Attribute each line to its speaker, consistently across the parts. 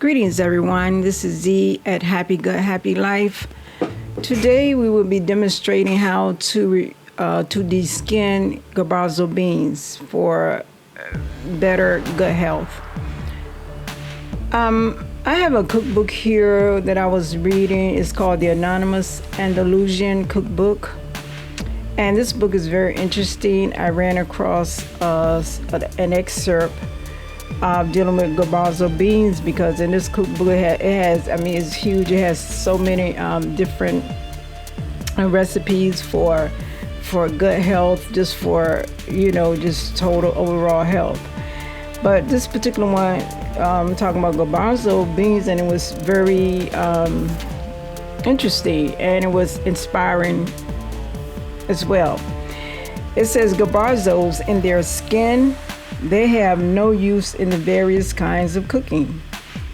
Speaker 1: Greetings everyone, this is Z at Happy Gut Happy Life. Today we will be demonstrating how to deskin garbanzo beans for better gut health. I have a cookbook here that I was reading. It's called the Andalusian Cookbook. And this book is very interesting. I ran across an excerpt dealing with garbanzo beans because in this cookbook it has, it's huge. It has so many different recipes for gut health, just for, just total overall health. But this particular one, I'm talking about garbanzo beans, and it was very interesting and it was inspiring as well. It says garbanzos in their skin, they have no use in the various kinds of cooking.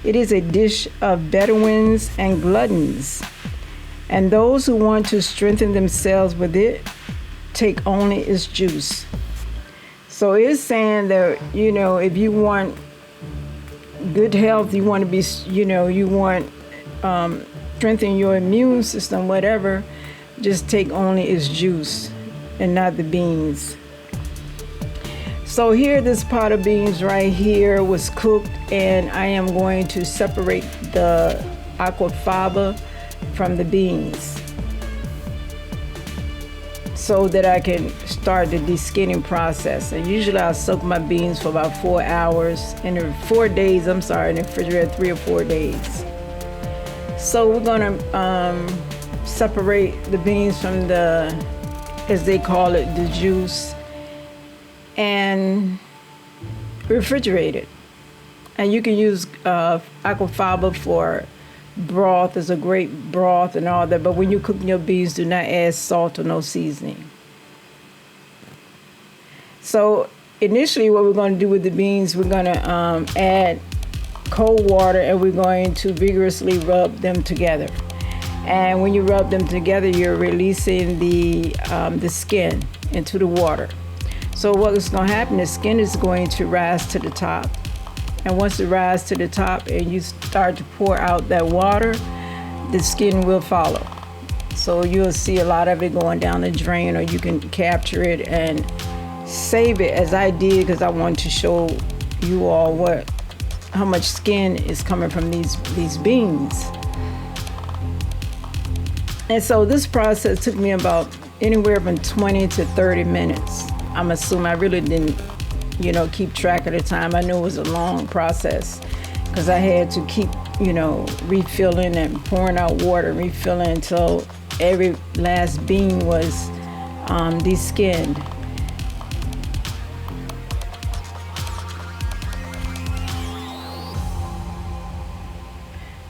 Speaker 1: It is a dish of Bedouins and gluttons, and those who want to strengthen themselves with it take only its juice. So it's saying that, if you want good health, you want to be, you want strengthen your immune system, whatever, just take only its juice and not the beans. So here, this pot of beans right here was cooked, and I am going to separate the aquafaba from the beans so that I can start the deskinning process. And usually I'll soak my beans for about 4 hours, in 4 days, in the refrigerator, 3 or 4 days. So we're gonna separate the beans from the, as they call it, the juice, and refrigerate it. And you can use aquafaba for broth. It's a great broth and all that, but when you're cooking your beans, do not add salt or no seasoning. So initially what we're going to do with the beans, we're going to add cold water, and we're going to vigorously rub them together. And when you rub them together, you're releasing the skin into the water. So what is going to happen, the skin is going to rise to the top. And once it rises to the top and you start to pour out that water, the skin will follow. So you'll see a lot of it going down the drain, or you can capture it and save it, as I did, because I wanted to show you all how much skin is coming from these beans. And so this process took me about anywhere from 20 to 30 minutes. I'm assuming. I really didn't, keep track of the time. I knew it was a long process because I had to keep, refilling and pouring out water, refilling until every last bean was deskinned.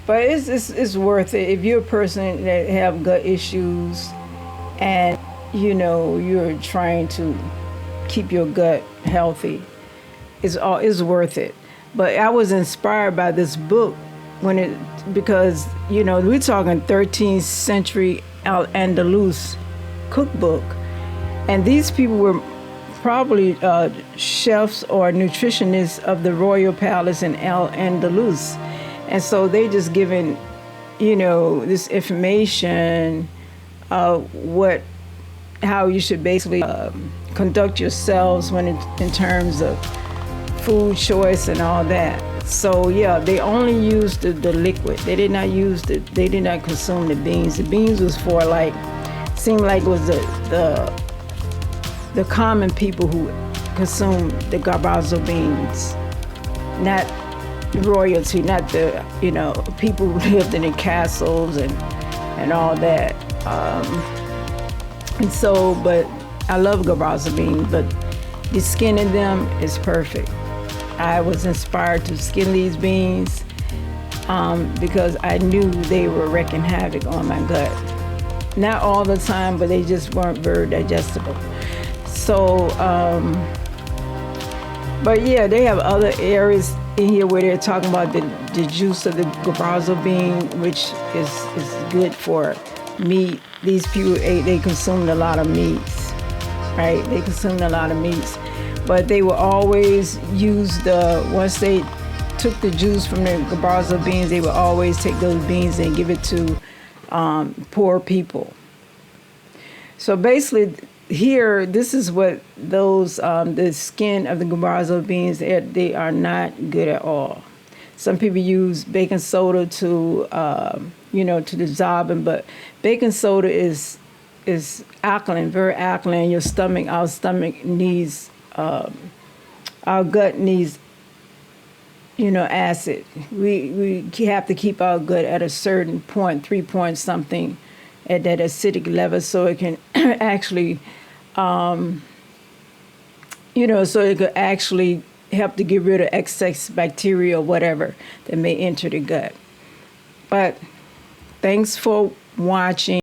Speaker 1: But it's worth it if you're a person that have gut issues and you're trying to keep your gut healthy. It's worth it. But I was inspired by this book because we're talking 13th century Andalus cookbook, and these people were probably chefs or nutritionists of the royal palace in Andalus. And so they just given, this information of how you should basically conduct yourselves in terms of food choice and all that. So yeah, they only used the liquid. They did not consume the beans. The beans was for seemed like it was the common people who consumed the garbanzo beans, not royalty, not the people who lived in the castles and all that. And so, but I love garbanzo beans, but the skin in them is perfect. I was inspired to skin these beans because I knew they were wreaking havoc on my gut. Not all the time, but they just weren't very digestible. So, but yeah, they have other areas in here where they're talking about the juice of the garbanzo bean, which is good for meat. These people they consumed a lot of meats, right? They consumed a lot of meats, but they will always use once they took the juice from the garbanzo beans, they would always take those beans and give it to poor people. So basically, here, this is what those the skin of the garbanzo beans, they are not good at all. Some people use baking soda to to dissolve them, but baking soda is alkaline, very alkaline. Your stomach, our stomach needs, our gut needs, acid. We have to keep our gut at a certain point, 3 point something, at that acidic level, so it can actually, so it could actually help to get rid of excess bacteria or whatever that may enter the gut. But thanks for watching.